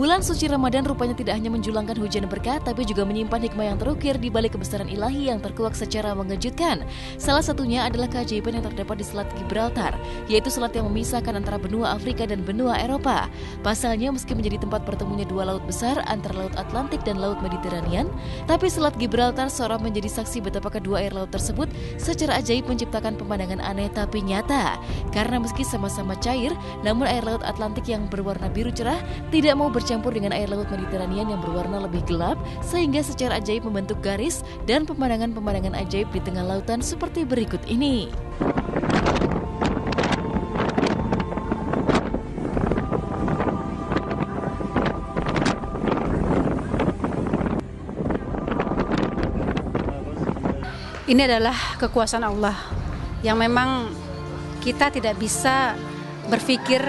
Bulan suci Ramadan rupanya tidak hanya menjulangkan hujan berkah, tapi juga menyimpan hikmah yang terukir di balik kebesaran ilahi yang terkuak secara mengejutkan. Salah satunya adalah keajaiban yang terdapat di Selat Gibraltar, yaitu selat yang memisahkan antara benua Afrika dan benua Eropa. Pasalnya, meski menjadi tempat bertemunya dua laut besar antara Laut Atlantik dan Laut Mediterranean, tapi Selat Gibraltar seorang menjadi saksi betapa kedua air laut tersebut secara ajaib menciptakan pemandangan aneh tapi nyata. Karena meski sama-sama cair, namun air Laut Atlantik yang berwarna biru cerah tidak mau bercampur dengan air Laut Mediterranean yang berwarna lebih gelap, sehingga secara ajaib membentuk garis dan pemandangan-pemandangan ajaib di tengah lautan seperti berikut ini. Ini adalah kekuasaan Allah yang memang kita tidak bisa berpikir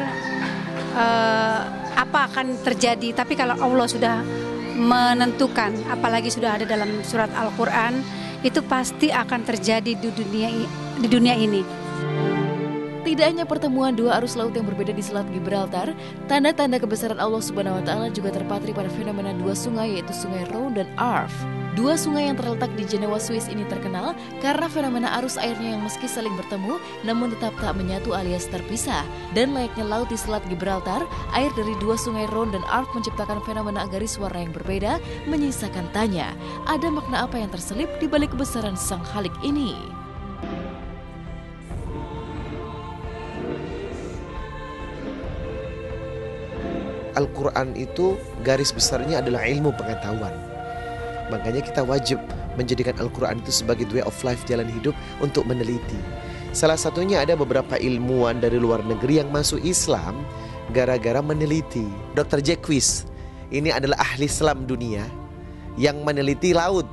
apa akan terjadi, tapi kalau Allah sudah menentukan, apalagi sudah ada dalam surat Al-Quran, itu pasti akan terjadi di dunia ini. Tidak hanya pertemuan dua arus laut yang berbeda di Selat Gibraltar, tanda-tanda kebesaran Allah Subhanahu wa Ta'ala juga terpatri pada fenomena dua sungai, yaitu Sungai Rhone dan Arve. Dua sungai yang terletak di Jenewa, Swiss ini terkenal karena fenomena arus airnya yang meski saling bertemu namun tetap tak menyatu alias terpisah. Dan layaknya laut di Selat Gibraltar, air dari dua sungai Rhone dan Arve menciptakan fenomena garis warna yang berbeda, menyisakan tanya, ada makna apa yang terselip di balik kebesaran Sang Khalik ini? Al-Quran itu garis besarnya adalah ilmu pengetahuan. Makanya kita wajib menjadikan Al-Quran itu sebagai way of life, jalan hidup untuk meneliti. Salah satunya ada beberapa ilmuwan dari luar negeri yang masuk Islam gara-gara meneliti. Dr. Jacques ini adalah ahli selam dunia yang meneliti laut.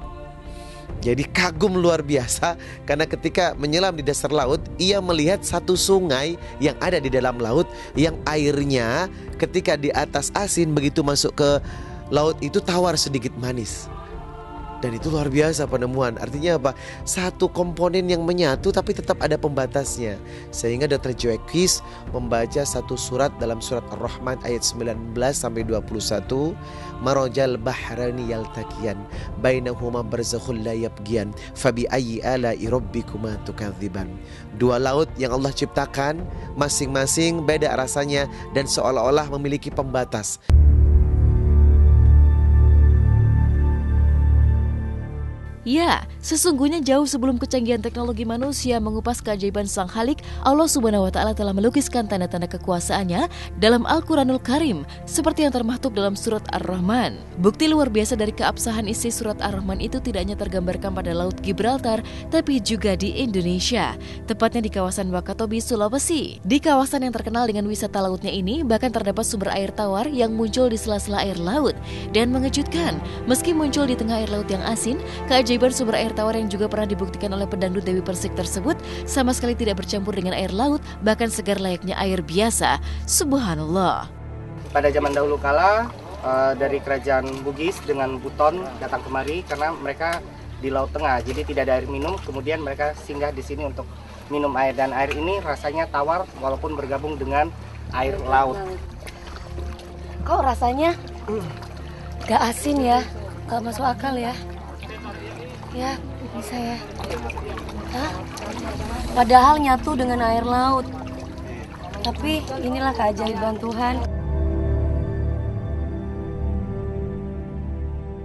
Jadi kagum luar biasa karena ketika menyelam di dasar laut, ia melihat satu sungai yang ada di dalam laut yang airnya ketika di atas asin begitu masuk ke laut itu tawar sedikit manis. Dan itu luar biasa penemuan. Artinya apa? Satu komponen yang menyatu tapi tetap ada pembatasnya. Sehingga Dr. Jacques membaca satu surat dalam surat Ar-Rahman ayat 19 sampai 21. Marajal bahrani yaltaqiyan bainahuma barzakhul la yabghiyan fabi ayyi ala'i rabbikuma tukadziban. Dua laut yang Allah ciptakan masing-masing beda rasanya dan seolah-olah memiliki pembatas. Ya, sesungguhnya jauh sebelum kecanggihan teknologi manusia mengupas keajaiban Sang Khalik, Allah Subhanahu wa Ta'ala telah melukiskan tanda-tanda kekuasaannya dalam Al-Quranul Karim, seperti yang termaktub dalam surat Ar-Rahman. Bukti luar biasa dari keabsahan isi surat Ar-Rahman itu tidak hanya tergambarkan pada Laut Gibraltar, tapi juga di Indonesia, tepatnya di kawasan Wakatobi, Sulawesi. Di kawasan yang terkenal dengan wisata lautnya ini, bahkan terdapat sumber air tawar yang muncul di sela-sela air laut. Dan mengejutkan, meski muncul di tengah air laut yang asin, keajaiban sumber air tawar yang juga pernah dibuktikan oleh pedangdut Dewi Persik tersebut sama sekali tidak bercampur dengan air laut, bahkan segar layaknya air biasa. Subhanallah. Pada zaman dahulu kala, dari kerajaan Bugis dengan Buton datang kemari karena mereka di Laut Tengah, jadi tidak ada air minum. Kemudian mereka singgah di sini untuk minum air, dan air ini rasanya tawar walaupun bergabung dengan air laut. Kok rasanya gak asin ya, gak masuk akal ya. Ya, bisa ya. Hah? Padahal nyatu dengan air laut. Tapi inilah keajaiban Tuhan.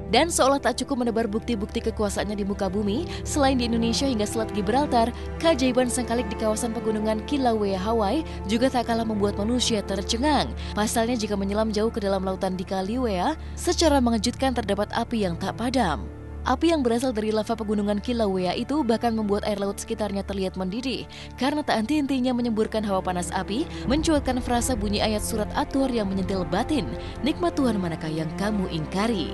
Dan seolah tak cukup menebar bukti-bukti kekuasaannya di muka bumi, selain di Indonesia hingga Selat Gibraltar, keajaiban Sang Khalik di kawasan pegunungan Kilauea, Hawaii juga tak kalah membuat manusia tercengang. Pasalnya jika menyelam jauh ke dalam lautan di Kilauea, secara mengejutkan terdapat api yang tak padam. Api yang berasal dari lava pegunungan Kilauea itu bahkan membuat air laut sekitarnya terlihat mendidih karena tak henti-hentinya menyemburkan hawa panas api, mencuatkan frasa bunyi ayat surat At-Tur yang menyentil batin. Nikmat Tuhan manakah yang kamu ingkari?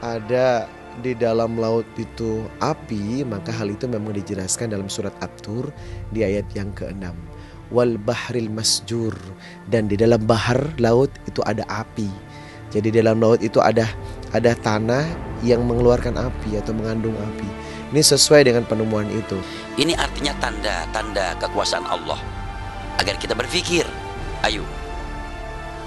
Ada di dalam laut itu api, maka hal itu memang dijelaskan dalam surat At-Tur di ayat yang ke-6. Wal bahril masjur, dan di dalam bahar laut itu ada api. Jadi dalam laut itu ada tanah yang mengeluarkan api atau mengandung api. Ini sesuai dengan penemuan itu. Ini artinya tanda kekuasaan Allah, agar kita berpikir, ayo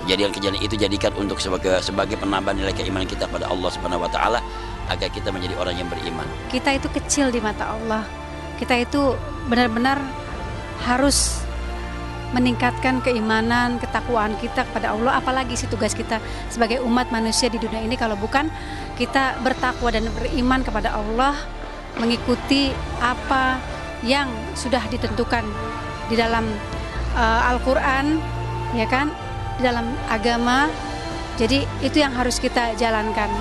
kejadian-kejadian itu jadikan untuk sebagai penambahan nilai keimanan kita pada Allah Subhanahu wa taala, agar kita menjadi orang yang beriman. Kita itu kecil di mata Allah. Kita itu benar-benar harus meningkatkan keimanan, ketakwaan kita kepada Allah. Apalagi sih tugas kita sebagai umat manusia di dunia ini kalau bukan kita bertakwa dan beriman kepada Allah, mengikuti apa yang sudah ditentukan di dalam Al-Quran, ya kan, di dalam agama. Jadi itu yang harus kita jalankan.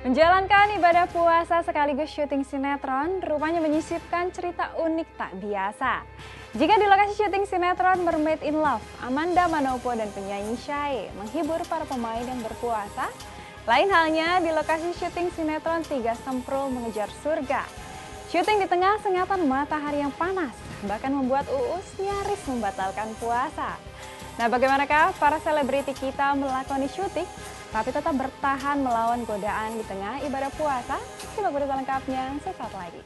Menjalankan ibadah puasa sekaligus syuting sinetron rupanya menyisipkan cerita unik tak biasa. Jika di lokasi syuting sinetron Mermaid in Love, Amanda Manopo dan penyanyi Syae menghibur para pemain yang berpuasa, lain halnya di lokasi syuting sinetron Tiga Sempro Mengejar Surga. Syuting di tengah sengatan matahari yang panas, bahkan membuat Uus nyaris membatalkan puasa. Nah, bagaimanakah para selebriti kita melakoni syuting tapi tetap bertahan melawan godaan di tengah ibadah puasa? Simak berita lengkapnya sesaat lagi.